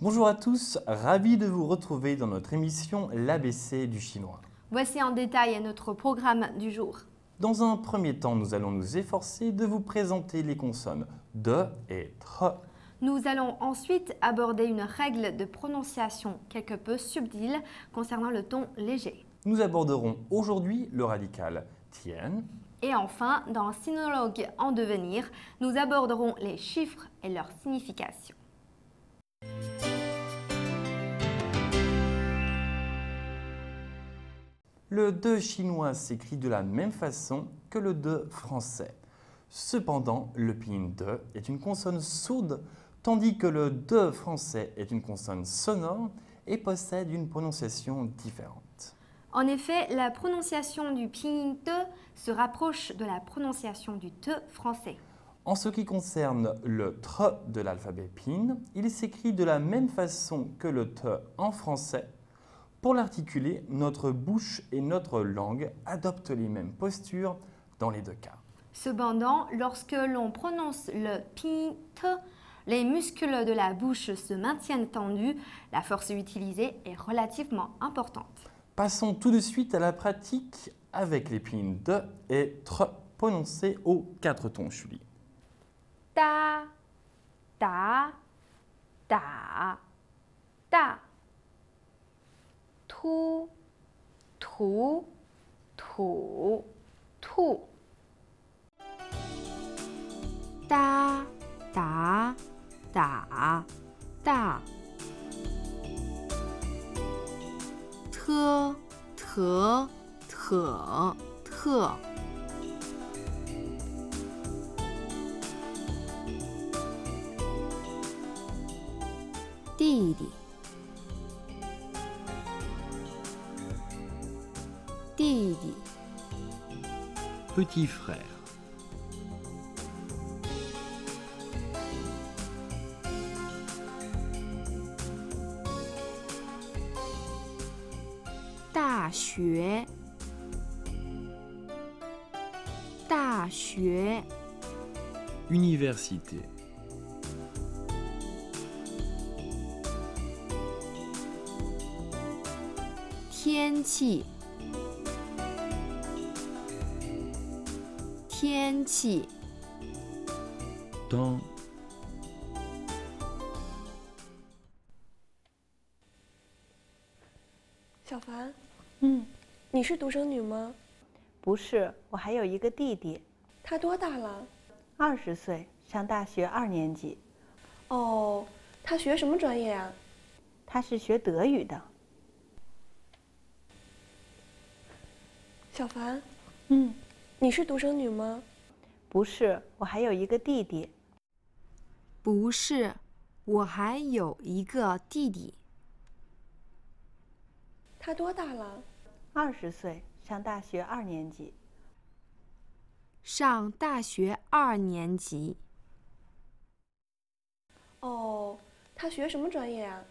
Bonjour à tous, ravi de vous retrouver dans notre émission l'ABC du chinois. Voici en détail notre programme du jour. Dans un premier temps, nous allons nous efforcer de vous présenter les consonnes de et tre. Nous allons ensuite aborder une règle de prononciation quelque peu subtile concernant le ton léger. Nous aborderons aujourd'hui le radical tien. Et enfin, dans Sinologue en devenir, nous aborderons les chiffres et leur signification. Le de chinois s'écrit de la même façon que le de français. Cependant, le pinyin de est une consonne sourde, tandis que le de français est une consonne sonore et possède une prononciation différente. En effet, la prononciation du pinyin te se rapproche de la prononciation du te français. En ce qui concerne le tre de l'alphabet pinyin, il s'écrit de la même façon que le te en français. Pour l'articuler, notre bouche et notre langue adoptent les mêmes postures dans les deux cas. Cependant, lorsque l'on prononce le pinyin te, les muscles de la bouche se maintiennent tendus, la force utilisée est relativement importante. Passons tout de suite à la pratique avec les pinyin de et tre prononcés aux quatre tons, Julie. Da, da, da, da. Tu, tu, tu, tu. Da, da, da, da. Te, te, te, te.弟弟，弟弟， Petit frère, 大学，大学， université, 天气，天气， temps, 小凡，嗯，你是独生女吗？不是，我还有一个弟弟，他多大了？ 20岁，上大学2年级。哦，他学什么专业啊？他是学德语的。小凡，嗯，你是独生女吗？不是，我还有一个弟弟。不是，我还有一个弟弟。他多大了？ 20岁，上大学2年级。上大学2年级。哦，他学什么专业啊？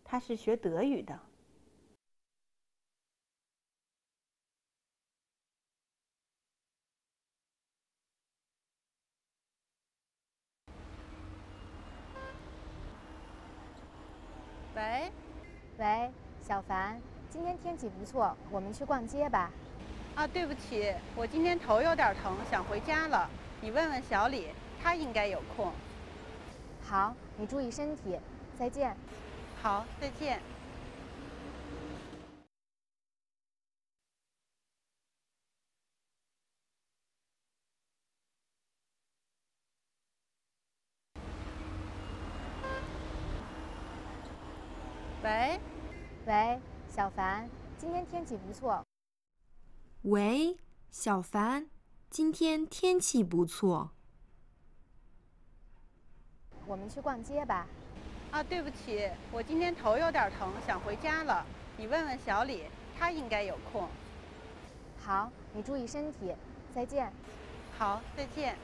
他是学德语的。喂，喂，小凡，今天天气不错，我们去逛街吧。啊，对不起，我今天头有点疼，想回家了。你问问小李，他应该有空。好，你注意身体，再见。好，再见。喂，喂，小凡，今天天气不错。喂，小凡，今天天气不错。我们去逛街吧。啊，对不起，我今天头有点疼，想回家了。你问问小李，他应该有空。好，你注意身体，再见。好，再见。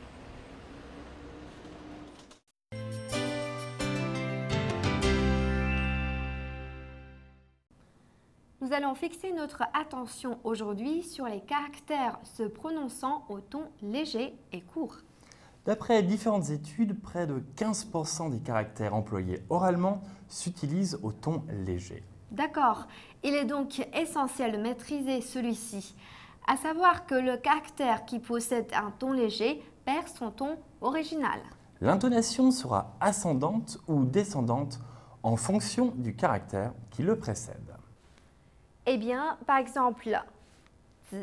Nous allons fixer notre attention aujourd'hui sur les caractères se prononçant au ton léger et court. D'après différentes études, près de 15% des caractères employés oralement s'utilisent au ton léger. D'accord, il est donc essentiel de maîtriser celui-ci, à savoir que le caractère qui possède un ton léger perd son ton original. L'intonation sera ascendante ou descendante en fonction du caractère qui le précède. Eh bien, par exemple, zi,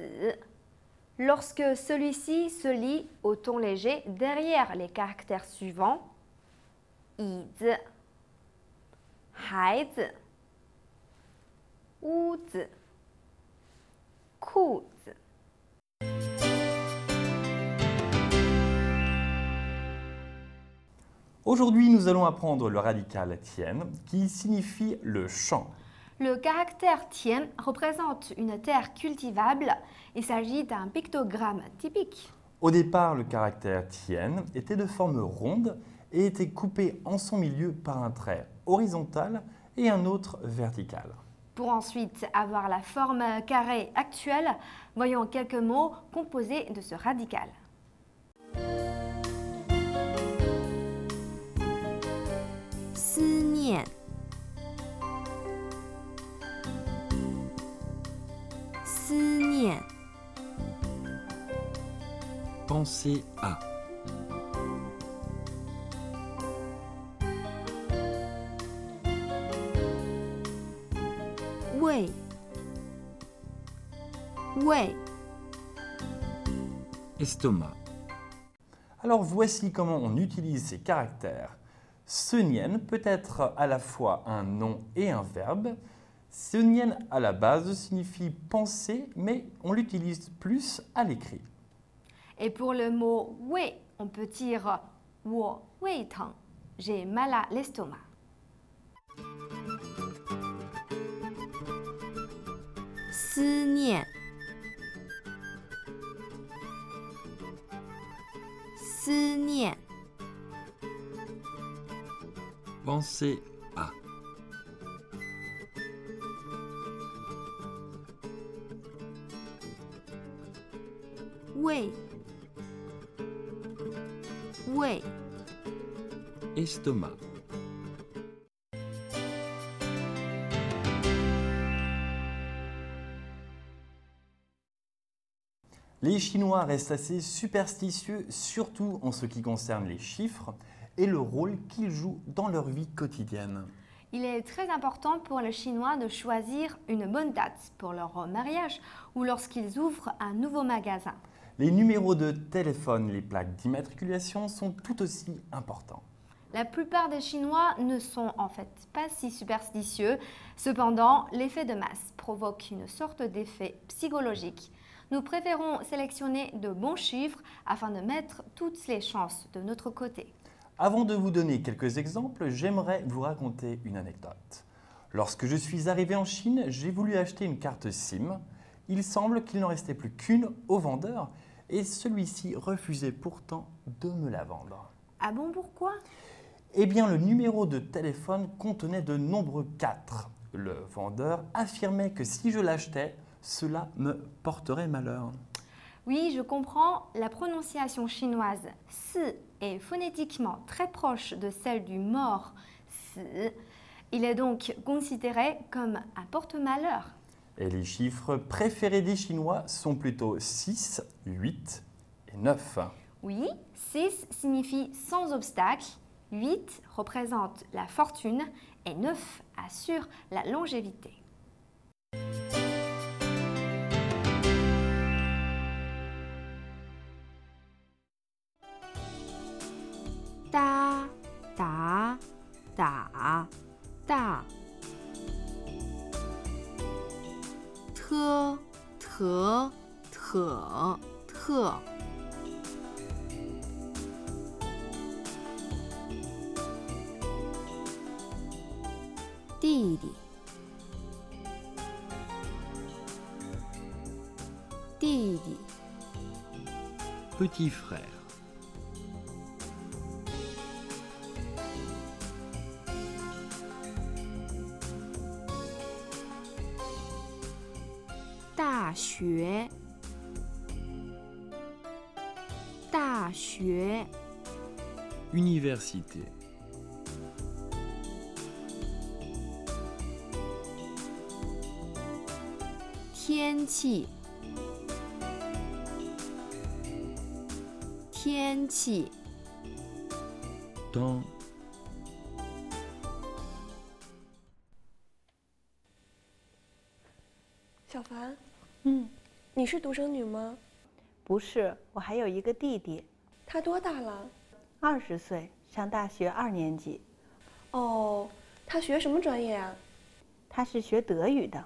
lorsque celui-ci se lit au ton léger derrière les caractères suivants, yizi, haizi, wuzi, kuzi. Aujourd'hui, nous allons apprendre le radical tien qui signifie le champ. Le caractère tien représente une terre cultivable. Il s'agit d'un pictogramme typique. Au départ, le caractère tien était de forme ronde et était coupé en son milieu par un trait horizontal et un autre vertical. Pour ensuite avoir la forme carrée actuelle, voyons quelques mots composés de ce radical. Sinian, Sinian, Penser à. Wei, Wei. Estomac. Alors voici comment on utilise ces caractères. Senien peut être à la fois un nom et un verbe. Senien à la base signifie penser, mais on l'utilise plus à l'écrit. Et pour le mot wei, on peut dire wo wei tang, j'ai mal à l'estomac. Sinian, Sinian, Penser à. wei, wei. Estomac. Les Chinois restent assez superstitieux, surtout en ce qui concerne les chiffres et le rôle qu'ils jouent dans leur vie quotidienne. Il est très important pour les Chinois de choisir une bonne date pour leur mariage ou lorsqu'ils ouvrent un nouveau magasin. Les numéros de téléphone, les plaques d'immatriculation sont tout aussi importants. La plupart des Chinois ne sont en fait pas si superstitieux. Cependant, l'effet de masse provoque une sorte d'effet psychologique. Nous préférons sélectionner de bons chiffres afin de mettre toutes les chances de notre côté. Avant de vous donner quelques exemples, j'aimerais vous raconter une anecdote. Lorsque je suis arrivé en Chine, j'ai voulu acheter une carte SIM. Il semble qu'il n'en restait plus qu'une au vendeur et celui-ci refusait pourtant de me la vendre. Ah bon, pourquoi? Eh bien, le numéro de téléphone contenait de nombreux 4. Le vendeur affirmait que si je l'achetais, cela me porterait malheur. Oui, je comprends. La prononciation chinoise si est phonétiquement très proche de celle du mort si. Il est donc considéré comme un porte-malheur. Et les chiffres préférés des Chinois sont plutôt 6, 8 et 9. Oui, 6 signifie sans obstacle, 8 représente la fortune et 9 assure la longévité. Da, da, da, da. Te, te, te, te. Didi, Didi. Petit frère. Daxue, daxue. Université. 天气，天气， Temps. 小凡，嗯，你是独生女吗？不是，我还有一个弟弟，他多大了？ 20岁，上大学2年级。哦，他学什么专业啊？他是学德语的。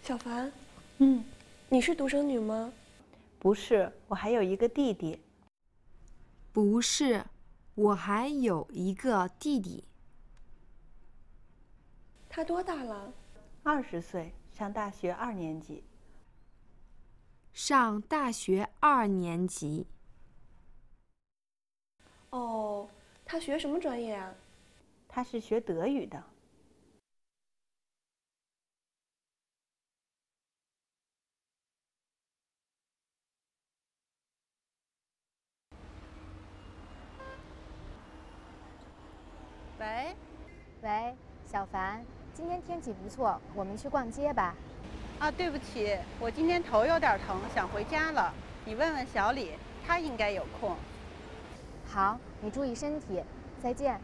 小凡，嗯，你是独生女吗？不是，我还有一个弟弟。不是，我还有一个弟弟。他多大了？ 20岁，上大学2年级。上大学2年级。哦，他学什么专业啊？他是学德语的。喂，喂，小凡，今天天气不错，我们去逛街吧。啊，对不起，我今天头有点疼，想回家了。你问问小李，他应该有空。好，你注意身体，再见。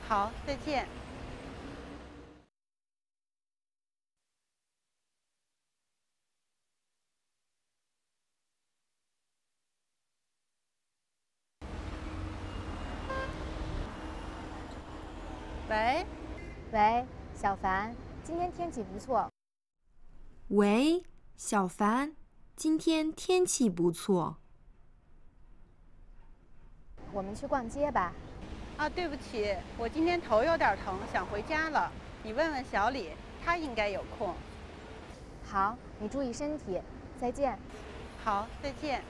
好，再见。喂，喂，小凡，今天天气不错。喂，小凡，今天天气不错。我们去逛街吧。啊，对不起，我今天头有点疼，想回家了。你问问小李，他应该有空。好，你注意身体，再见。好，再见。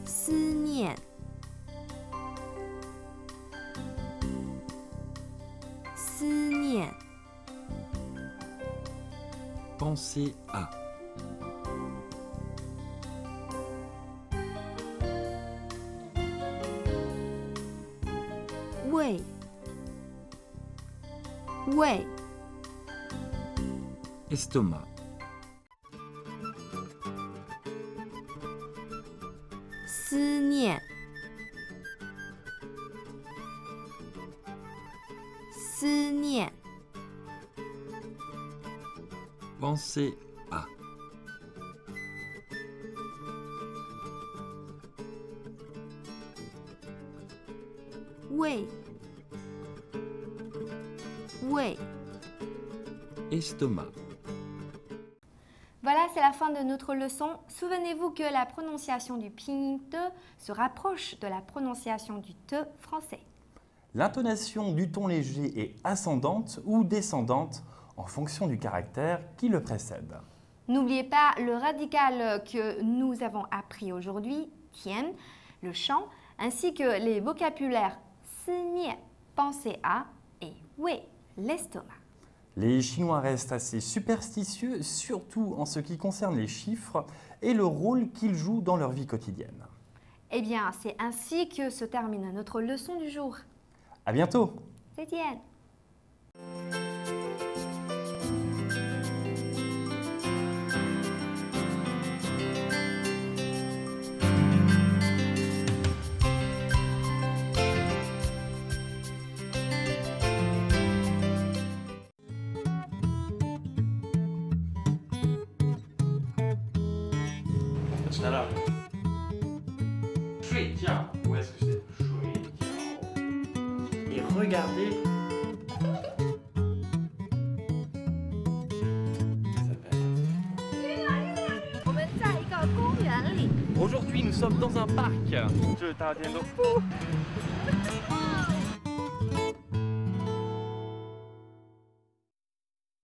思念，思念， Pensez à. 胃，胃， Estomac. 思念，思念， Pensez à. 胃，胃。 Estomac. Voilà, c'est la fin de notre leçon. Souvenez-vous que la prononciation du pinyin te se rapproche de la prononciation du te français. L'intonation du ton léger est ascendante ou descendante en fonction du caractère qui le précède. N'oubliez pas le radical que nous avons appris aujourd'hui, tien, le chant, ainsi que les vocabulaires si, penser à et wei, l'estomac. Les Chinois restent assez superstitieux, surtout en ce qui concerne les chiffres et le rôle qu'ils jouent dans leur vie quotidienne. Eh bien, c'est ainsi que se termine notre leçon du jour. À bientôt! 再见。起来了，睡觉？Où est-ce que c'est 睡觉？Et regardez. Aujourd'hui, nous sommes dans un parc. 这是大电动。